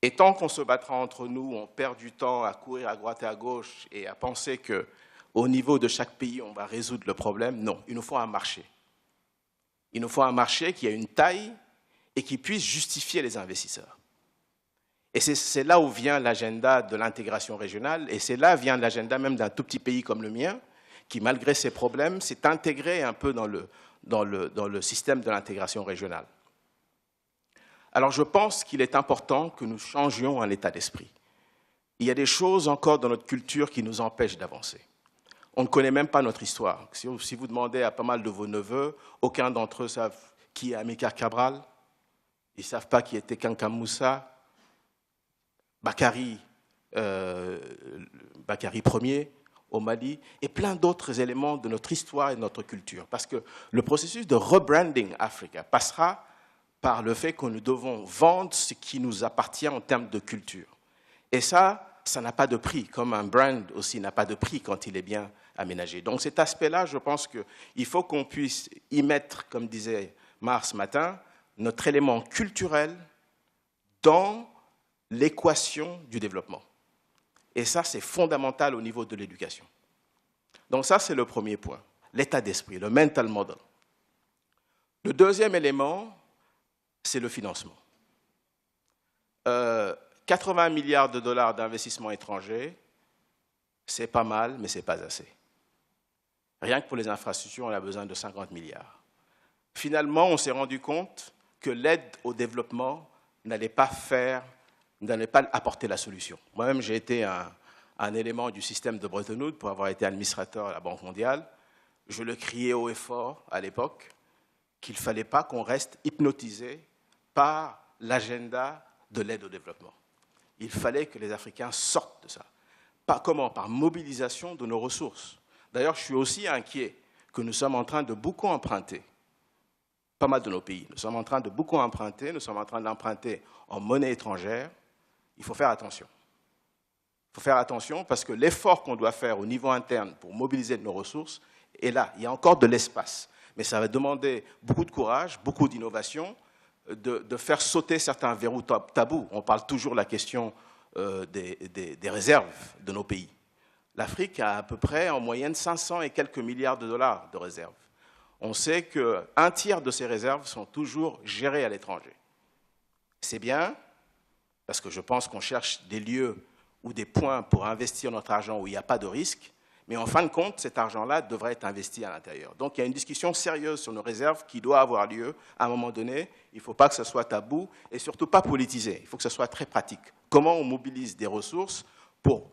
Et tant qu'on se battra entre nous, on perd du temps à courir à droite et à gauche et à penser qu'au niveau de chaque pays, on va résoudre le problème. Non, il nous faut un marché. Il nous faut un marché qui a une taille et qui puisse justifier les investisseurs. Et c'est là où vient l'agenda de l'intégration régionale, et c'est là où vient l'agenda même d'un tout petit pays comme le mien, qui, malgré ses problèmes, s'est intégré un peu dans le système de l'intégration régionale. Alors je pense qu'il est important que nous changions un état d'esprit. Il y a des choses encore dans notre culture qui nous empêchent d'avancer. On ne connaît même pas notre histoire. Si vous demandez à pas mal de vos neveux, aucun d'entre eux savent qui est Amilcar Cabral, ils ne savent pas qui était Kanka Moussa, Bakary Ier au Mali, et plein d'autres éléments de notre histoire et de notre culture. Parce que le processus de rebranding Africa passera par le fait que nous devons vendre ce qui nous appartient en termes de culture. Et ça n'a pas de prix, comme un brand aussi n'a pas de prix quand il est bien aménagé. Donc cet aspect-là, je pense qu'il faut qu'on puisse y mettre, comme disait Mars ce matin, notre élément culturel dans l'équation du développement. Et ça, c'est fondamental au niveau de l'éducation. Donc ça, c'est le premier point, l'état d'esprit, le mental model. Le deuxième élément, c'est le financement. 80 milliards de dollars d'investissement étranger, c'est pas mal, mais ce n'est pas assez. Rien que pour les infrastructures, on a besoin de 50 milliards. Finalement, on s'est rendu compte que l'aide au développement n'allait pas apporter la solution. Moi-même, j'ai été un élément du système de Bretton Woods pour avoir été administrateur à la Banque mondiale. Je le criais haut et fort à l'époque qu'il ne fallait pas qu'on reste hypnotisé par l'agenda de l'aide au développement. Il fallait que les Africains sortent de ça. Comment ? Par mobilisation de nos ressources. D'ailleurs, je suis aussi inquiet que nous sommes en train de beaucoup emprunter. Pas mal de nos pays. Nous sommes en train de beaucoup emprunter, nous sommes en train d'emprunter en monnaie étrangère. Il faut faire attention. Il faut faire attention parce que l'effort qu'on doit faire au niveau interne pour mobiliser nos ressources est là. Il y a encore de l'espace. Mais ça va demander beaucoup de courage, beaucoup d'innovation, de faire sauter certains verrous tabous. On parle toujours de la question des réserves de nos pays. L'Afrique a à peu près en moyenne 500 et quelques milliards de dollars de réserves. On sait qu'un tiers de ces réserves sont toujours gérées à l'étranger. C'est bien, parce que je pense qu'on cherche des lieux ou des points pour investir notre argent où il n'y a pas de risque, mais en fin de compte, cet argent-là devrait être investi à l'intérieur. Donc il y a une discussion sérieuse sur nos réserves qui doit avoir lieu à un moment donné. Il ne faut pas que ce soit tabou et surtout pas politisé. Il faut que ce soit très pratique. Comment on mobilise des ressources pour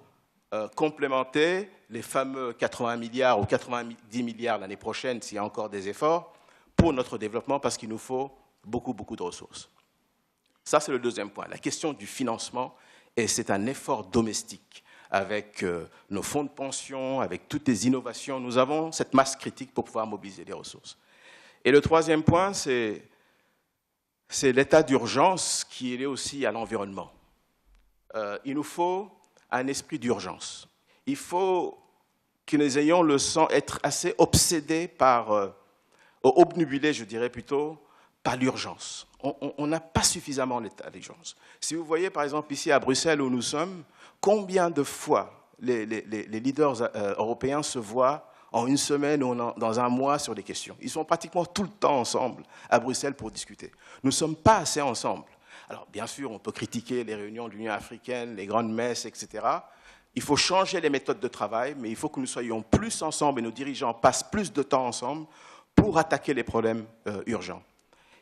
complémenter les fameux 80 milliards ou 90 milliards l'année prochaine, s'il y a encore des efforts, pour notre développement, parce qu'il nous faut beaucoup, beaucoup de ressources. Ça, c'est le deuxième point, la question du financement, et c'est un effort domestique. Avec nos fonds de pension, avec toutes les innovations, nous avons cette masse critique pour pouvoir mobiliser les ressources. Et le troisième point, c'est l'état d'urgence qui est lié aussi à l'environnement. Il nous faut un esprit d'urgence. Il faut que nous ayons le sens être assez obsédés par, obnubilés, je dirais plutôt, par l'urgence. On n'a pas suffisamment l'état d'urgence. Si vous voyez, par exemple, ici à Bruxelles où nous sommes, combien de fois les leaders européens se voient en une semaine ou dans un mois sur des questions. Ils sont pratiquement tout le temps ensemble à Bruxelles pour discuter. Nous ne sommes pas assez ensemble. Alors, bien sûr, on peut critiquer les réunions de l'Union africaine, les grandes messes, etc. Il faut changer les méthodes de travail, mais il faut que nous soyons plus ensemble et nos dirigeants passent plus de temps ensemble pour attaquer les problèmes urgents.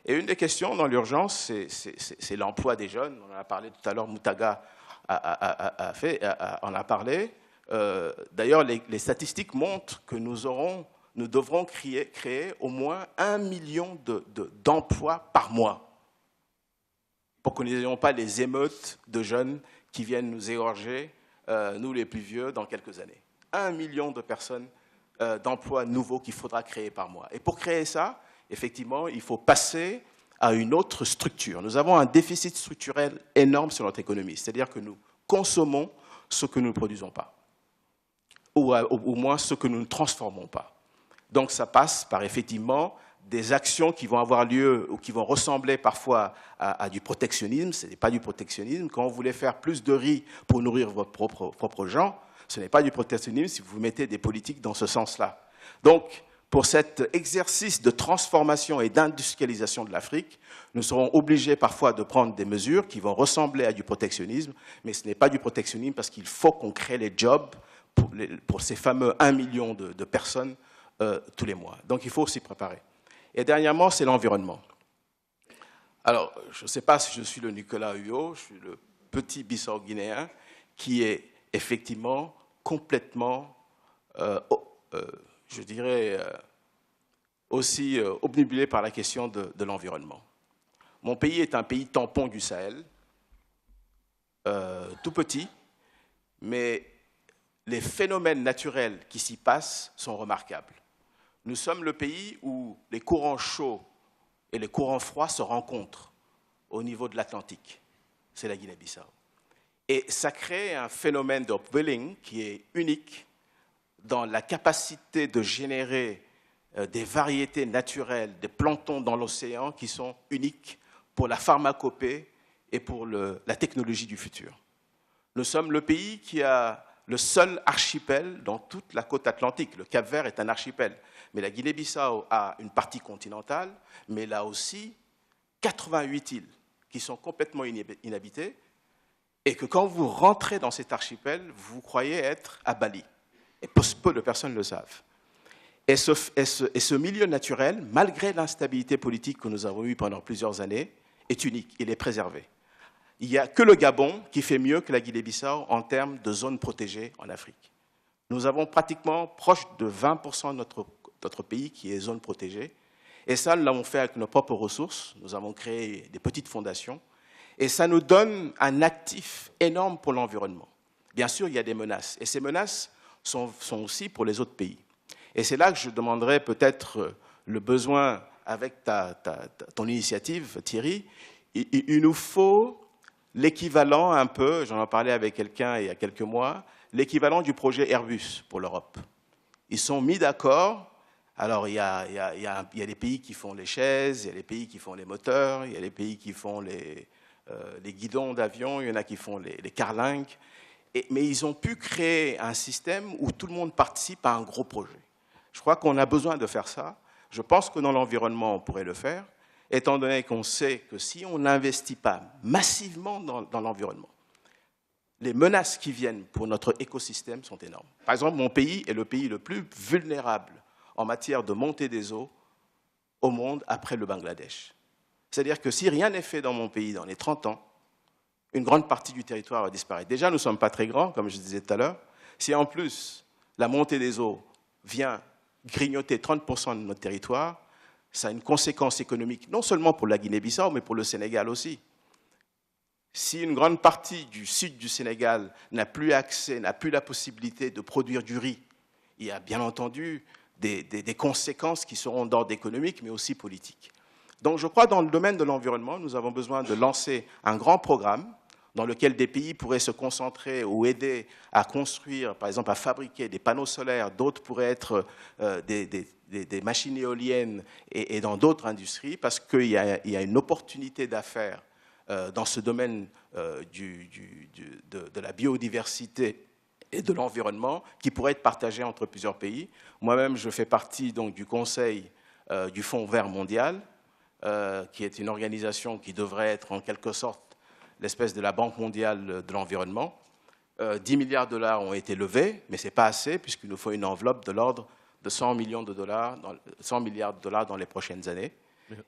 Et une des questions dans l'urgence, c'est l'emploi des jeunes. On en a parlé tout à l'heure, Moutaga en a parlé. D'ailleurs, les statistiques montrent que nous devrons créer au moins 1 million d'emplois par mois pour que nous n'ayons pas les émeutes de jeunes qui viennent nous égorger, nous les plus vieux, dans quelques années. 1 million de personnes, d'emplois nouveaux qu'il faudra créer par mois. Et pour créer ça, effectivement, il faut passer à une autre structure. Nous avons un déficit structurel énorme sur notre économie, c'est-à-dire que nous consommons ce que nous ne produisons pas, ou au moins ce que nous ne transformons pas. Donc ça passe par effectivement des actions qui vont avoir lieu ou qui vont ressembler parfois à du protectionnisme. Ce n'est pas du protectionnisme. Quand vous voulez faire plus de riz pour nourrir votre propre gens, ce n'est pas du protectionnisme si vous mettez des politiques dans ce sens-là. Donc, pour cet exercice de transformation et d'industrialisation de l'Afrique, nous serons obligés parfois de prendre des mesures qui vont ressembler à du protectionnisme, mais ce n'est pas du protectionnisme parce qu'il faut qu'on crée les jobs pour ces fameux 1 million de personnes tous les mois. Donc, il faut s'y préparer. Et dernièrement, c'est l'environnement. Alors, je ne sais pas si je suis le Nicolas Hulot, je suis le petit Bissau-Guinéen qui est effectivement complètement, je dirais, aussi obnubilé par la question de l'environnement. Mon pays est un pays tampon du Sahel, tout petit, mais les phénomènes naturels qui s'y passent sont remarquables. Nous sommes le pays où les courants chauds et les courants froids se rencontrent au niveau de l'Atlantique. C'est la Guinée-Bissau. Et ça crée un phénomène d'upwelling qui est unique dans la capacité de générer des variétés naturelles, des planctons dans l'océan qui sont uniques pour la pharmacopée et pour la technologie du futur. Nous sommes le pays qui a le seul archipel dans toute la côte atlantique. Le Cap-Vert est un archipel. Mais la Guinée-Bissau a une partie continentale, mais là aussi 88 îles qui sont complètement inhabitées et que quand vous rentrez dans cet archipel, vous croyez être à Bali. Et peu de personnes le savent. Et ce milieu naturel, malgré l'instabilité politique que nous avons eue pendant plusieurs années, est unique, il est préservé. Il n'y a que le Gabon qui fait mieux que la Guinée-Bissau en termes de zones protégées en Afrique. Nous avons pratiquement proche de 20% de notre pays qui est zone protégée. Et ça, nous l'avons fait avec nos propres ressources. Nous avons créé des petites fondations. Et ça nous donne un actif énorme pour l'environnement. Bien sûr, il y a des menaces. Et ces menaces sont aussi pour les autres pays. Et c'est là que je demanderais peut-être le besoin, avec ton initiative, Thierry, il nous faut l'équivalent un peu, j'en ai parlé avec quelqu'un il y a quelques mois, l'équivalent du projet Airbus pour l'Europe. Ils sont mis d'accord Alors, il y a des pays qui font les chaises, il y a des pays qui font les moteurs, il y a des pays qui font les guidons d'avion, il y en a qui font les carlingues. Mais ils ont pu créer un système où tout le monde participe à un gros projet. Je crois qu'on a besoin de faire ça. Je pense que dans l'environnement, on pourrait le faire, étant donné qu'on sait que si on n'investit pas massivement dans l'environnement, les menaces qui viennent pour notre écosystème sont énormes. Par exemple, mon pays est le pays le plus vulnérable en matière de montée des eaux au monde après le Bangladesh. C'est-à-dire que si rien n'est fait dans mon pays dans les 30 ans, une grande partie du territoire va disparaître. Déjà, nous ne sommes pas très grands, comme je disais tout à l'heure. Si en plus la montée des eaux vient grignoter 30% de notre territoire, ça a une conséquence économique, non seulement pour la Guinée-Bissau, mais pour le Sénégal aussi. Si une grande partie du sud du Sénégal n'a plus accès, n'a plus la possibilité de produire du riz, il y a bien entendu des conséquences qui seront d'ordre économique, mais aussi politique. Donc je crois que dans le domaine de l'environnement, nous avons besoin de lancer un grand programme dans lequel des pays pourraient se concentrer ou aider à construire, par exemple à fabriquer des panneaux solaires, d'autres pourraient être des machines éoliennes et dans d'autres industries, parce qu'il y a une opportunité d'affaires dans ce domaine de la biodiversité et de l'environnement qui pourrait être partagée entre plusieurs pays. Moi-même, je fais partie donc, du Conseil du Fonds vert mondial, qui est une organisation qui devrait être en quelque sorte l'espèce de la Banque mondiale de l'environnement. 10 milliards de dollars ont été levés, mais ce n'est pas assez, puisqu'il nous faut une enveloppe de l'ordre de 100 milliards de dollars dans les prochaines années.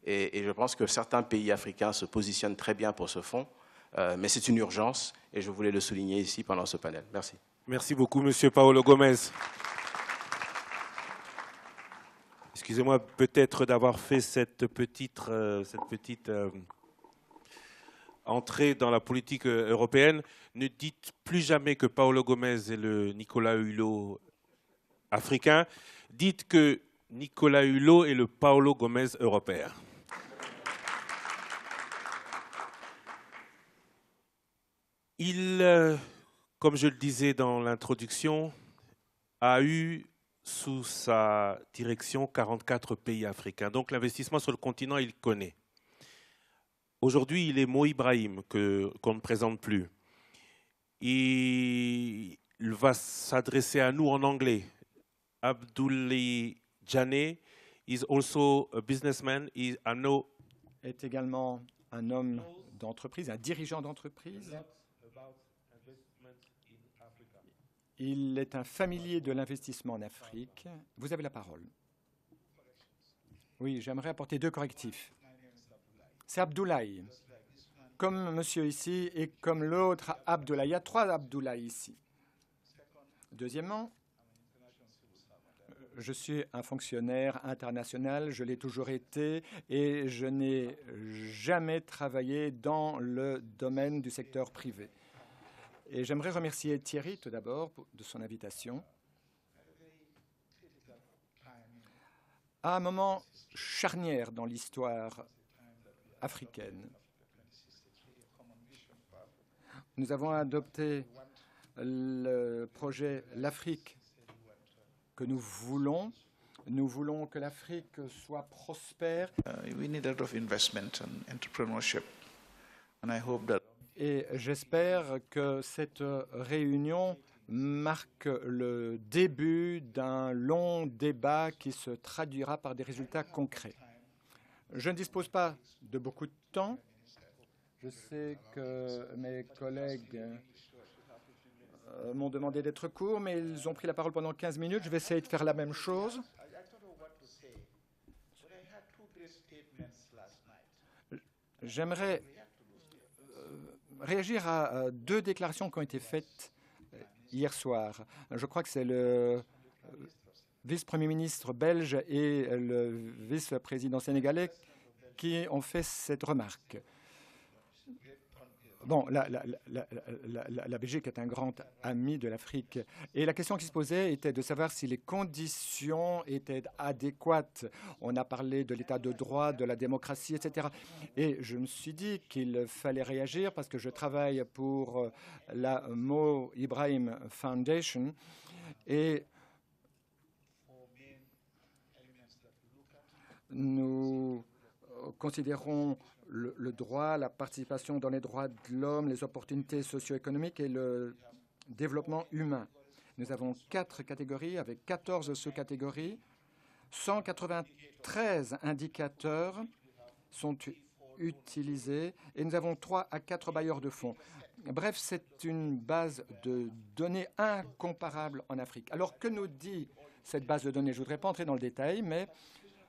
Et je pense que certains pays africains se positionnent très bien pour ce fonds, mais c'est une urgence, et je voulais le souligner ici pendant ce panel. Merci. Merci beaucoup, Monsieur Paolo Gomes. Excusez-moi peut-être d'avoir fait cette petite entrée dans la politique européenne. Ne dites plus jamais que Paolo Gomes est le Nicolas Hulot africain. Dites que Nicolas Hulot est le Paolo Gomes européen. Il, comme je le disais dans l'introduction, a eu sous sa direction 44 pays africains. Donc l'investissement sur le continent, il connaît. Aujourd'hui, il est Mo Ibrahim, qu'on ne présente plus. Il va s'adresser à nous en anglais. Abdoulaye Djane is also a businessman. Est également un homme d'entreprise, un dirigeant d'entreprise. Il est un familier de l'investissement en Afrique. Vous avez la parole. Oui, j'aimerais apporter 2 correctifs. C'est Abdoulaye, comme monsieur ici et comme l'autre Abdoulaye. Il y a 3 Abdoulaye ici. Deuxièmement, je suis un fonctionnaire international, je l'ai toujours été et je n'ai jamais travaillé dans le domaine du secteur privé. Et j'aimerais remercier Thierry tout d'abord de son invitation. À un moment charnière dans l'histoire africaine, nous avons adopté le projet L'Afrique que nous voulons. Nous voulons que l'Afrique soit prospère. We need a lot of investment and entrepreneurship, and I hope that. Et j'espère que cette réunion marque le début d'un long débat qui se traduira par des résultats concrets. Je ne dispose pas de beaucoup de temps. Je sais que mes collègues m'ont demandé d'être court, mais ils ont pris la parole pendant 15 minutes. Je vais essayer de faire la même chose. J'aimerais réagir à 2 déclarations qui ont été faites hier soir. Je crois que c'est le vice-premier ministre belge et le vice-président sénégalais qui ont fait cette remarque. Bon, la Belgique est un grand ami de l'Afrique. Et la question qui se posait était de savoir si les conditions étaient adéquates. On a parlé de l'état de droit, de la démocratie, etc. Et je me suis dit qu'il fallait réagir parce que je travaille pour la Mo Ibrahim Foundation. Et Nous considérons le droit, la participation dans les droits de l'homme, les opportunités socio-économiques et le développement humain. Nous avons 4 catégories avec 14 sous-catégories. 193 indicateurs sont utilisés et nous avons 3 à 4 bailleurs de fonds. Bref, c'est une base de données incomparable en Afrique. Alors, que nous dit cette base de données? Je ne voudrais pas entrer dans le détail, mais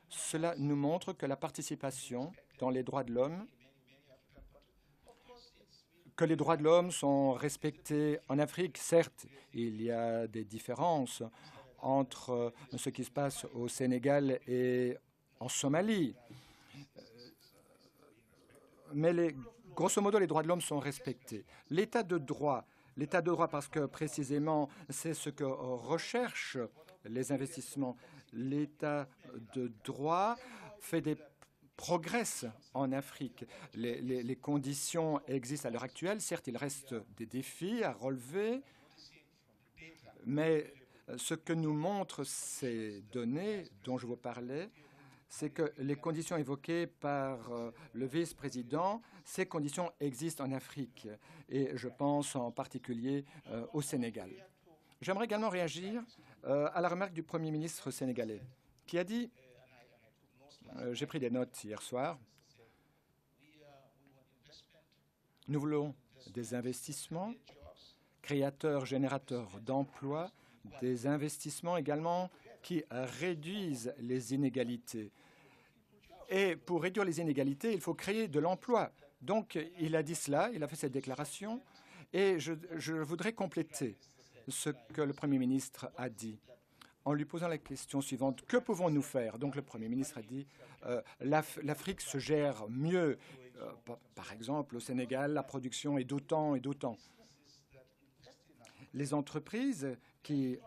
cela nous montre que la participation dans les droits de l'homme, que les droits de l'homme sont respectés en Afrique. Certes, il y a des différences entre ce qui se passe au Sénégal et en Somalie. Mais grosso modo, les droits de l'homme sont respectés. L'état de droit parce que précisément, c'est ce que recherchent les investissements. L'état de droit fait des progrès en Afrique. Les conditions existent à l'heure actuelle. Certes, il reste des défis à relever, mais ce que nous montrent ces données dont je vous parlais, c'est que les conditions évoquées par le vice-président, ces conditions existent en Afrique, et je pense en particulier au Sénégal. J'aimerais également réagir à la remarque du Premier ministre sénégalais, qui a dit, j'ai pris des notes hier soir, nous voulons des investissements créateurs, générateurs d'emplois, des investissements également qui réduisent les inégalités. Et pour réduire les inégalités, il faut créer de l'emploi. Donc, il a dit cela, il a fait cette déclaration, et je voudrais compléter ce que le Premier ministre a dit en lui posant la question suivante. Que pouvons-nous faire? Donc, le Premier ministre a dit l'Afrique se gère mieux. Par exemple, au Sénégal, la production est d'autant et d'autant. Les entreprises qui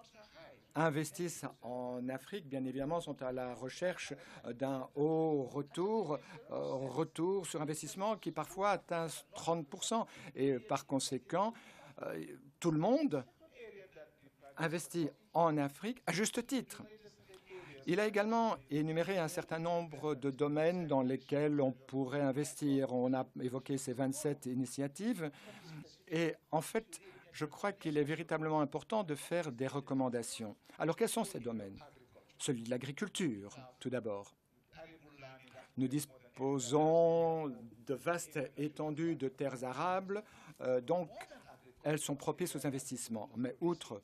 investissent en Afrique, bien évidemment, sont à la recherche d'un haut retour sur investissement qui parfois atteint 30%. Et par conséquent, tout le monde investit en Afrique à juste titre. Il a également énuméré un certain nombre de domaines dans lesquels on pourrait investir. On a évoqué ces 27 initiatives. Et en fait, je crois qu'il est véritablement important de faire des recommandations. Alors, quels sont ces domaines? Celui de l'agriculture, tout d'abord. Nous disposons de vastes étendues de terres arables, donc elles sont propices aux investissements. Mais outre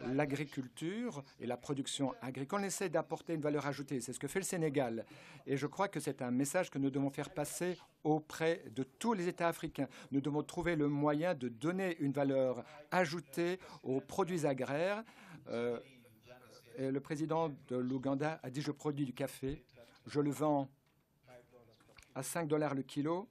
l'agriculture et la production agricole, on essaie d'apporter une valeur ajoutée. C'est ce que fait le Sénégal. Et je crois que c'est un message que nous devons faire passer auprès de tous les États africains. Nous devons trouver le moyen de donner une valeur ajoutée aux produits agraires. Et le président de l'Ouganda a dit « Je produis du café, je le vends à 5 $ le kilo.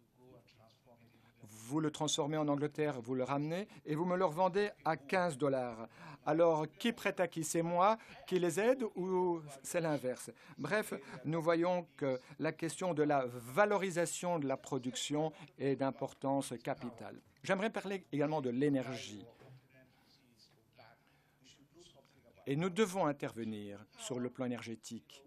Vous le transformez en Angleterre, vous le ramenez et vous me le revendez à 15 $. Alors, qui prête à qui? C'est moi qui les aide ou c'est l'inverse? Bref, nous voyons que la question de la valorisation de la production est d'importance capitale. J'aimerais parler également de l'énergie. Et nous devons intervenir sur le plan énergétique.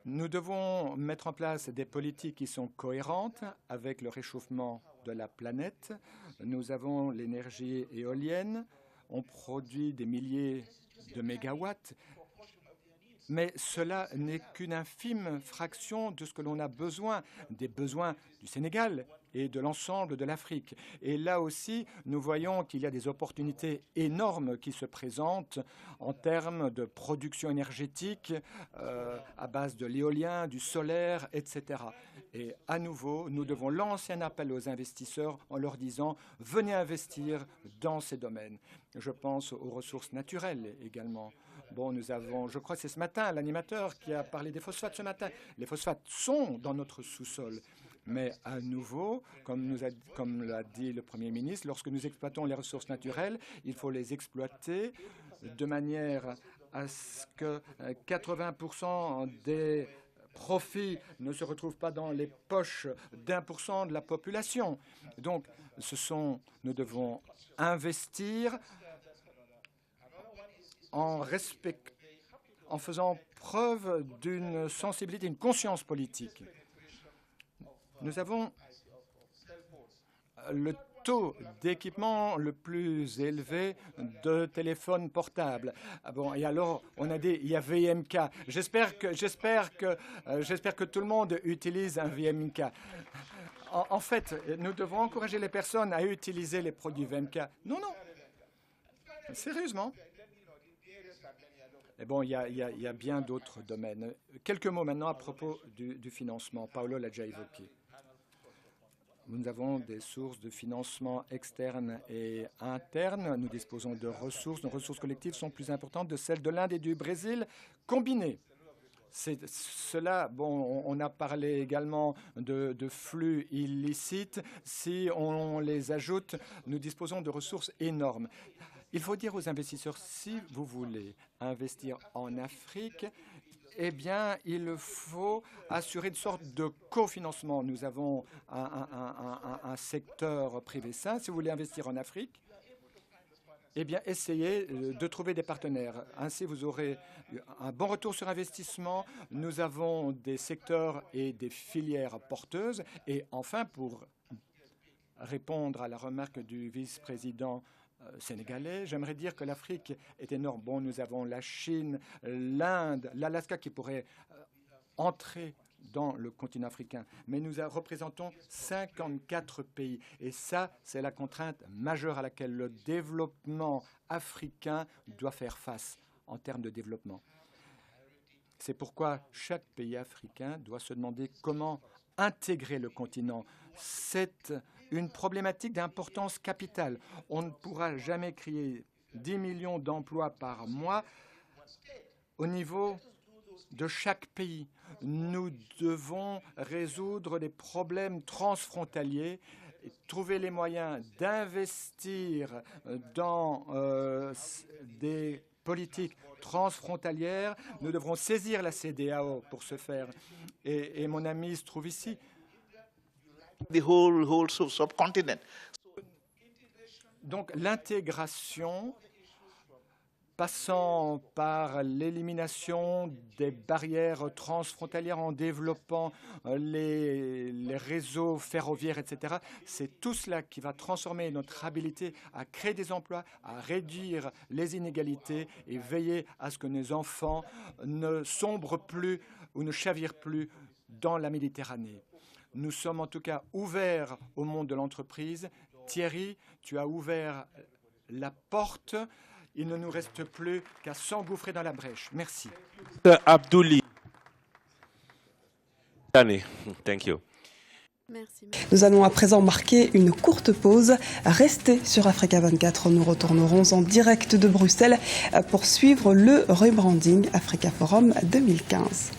Nous devons mettre en place des politiques qui sont cohérentes avec le réchauffement de la planète. Nous avons l'énergie éolienne. On produit des milliers de mégawatts. Mais cela n'est qu'une infime fraction de ce que l'on a besoin, des besoins du Sénégal et de l'ensemble de l'Afrique. Et là aussi, nous voyons qu'il y a des opportunités énormes qui se présentent en termes de production énergétique à base de l'éolien, du solaire, etc. Et à nouveau, nous devons lancer un appel aux investisseurs en leur disant « Venez investir dans ces domaines ». Je pense aux ressources naturelles également. Bon, nous avons, je crois que c'est ce matin, l'animateur qui a parlé des phosphates ce matin. Les phosphates sont dans notre sous-sol. Mais à nouveau, comme l'a dit le Premier ministre, lorsque nous exploitons les ressources naturelles, il faut les exploiter de manière à ce que 80% des profits ne se retrouvent pas dans les poches d'1% de la population. Donc, nous devons investir en en faisant preuve d'une sensibilité, une conscience politique. Nous avons le taux d'équipement le plus élevé de téléphones portables. Ah bon, et alors, il y a VMK. J'espère que tout le monde utilise un VMK. En fait, nous devons encourager les personnes à utiliser les produits VMK. Non. Sérieusement. Et bon, il y a bien d'autres domaines. Quelques mots maintenant à propos du financement. Paolo l'a déjà évoqué. Nous avons des sources de financement externes et internes. Nous disposons de ressources. Nos ressources collectives sont plus importantes que celles de l'Inde et du Brésil combinées. On a parlé également de flux illicites. Si on les ajoute, nous disposons de ressources énormes. Il faut dire aux investisseurs, si vous voulez investir en Afrique, eh bien, il faut assurer une sorte de cofinancement. Nous avons un secteur privé sain. Si vous voulez investir en Afrique, eh bien, essayez de trouver des partenaires. Ainsi, vous aurez un bon retour sur investissement. Nous avons des secteurs et des filières porteuses. Et enfin, pour répondre à la remarque du vice-président sénégalais, j'aimerais dire que l'Afrique est énorme. Bon, nous avons la Chine, l'Inde, l'Alaska qui pourraient entrer dans le continent africain. Mais nous représentons 54 pays. Et ça, c'est la contrainte majeure à laquelle le développement africain doit faire face en termes de développement. C'est pourquoi chaque pays africain doit se demander comment intégrer le continent. C'est une problématique d'importance capitale. On ne pourra jamais créer 10 millions d'emplois par mois au niveau de chaque pays. Nous devons résoudre les problèmes transfrontaliers, trouver les moyens d'investir dans des politiques transfrontalières. Nous devrons saisir la CEDEAO pour ce faire. Et mon ami se trouve ici. The whole subcontinent. Donc l'intégration passant par l'élimination des barrières transfrontalières en développant les réseaux ferroviaires, etc. C'est tout cela qui va transformer notre habilité à créer des emplois, à réduire les inégalités et veiller à ce que nos enfants ne sombrent plus ou ne chavirent plus dans la Méditerranée. Nous sommes en tout cas ouverts au monde de l'entreprise. Thierry, tu as ouvert la porte. Il ne nous reste plus qu'à s'engouffrer dans la brèche. Merci. Abdouli. Thank you. Merci. Nous allons à présent marquer une courte pause. Restez sur Africa 24. Nous retournerons en direct de Bruxelles pour suivre le rebranding Africa Forum 2015.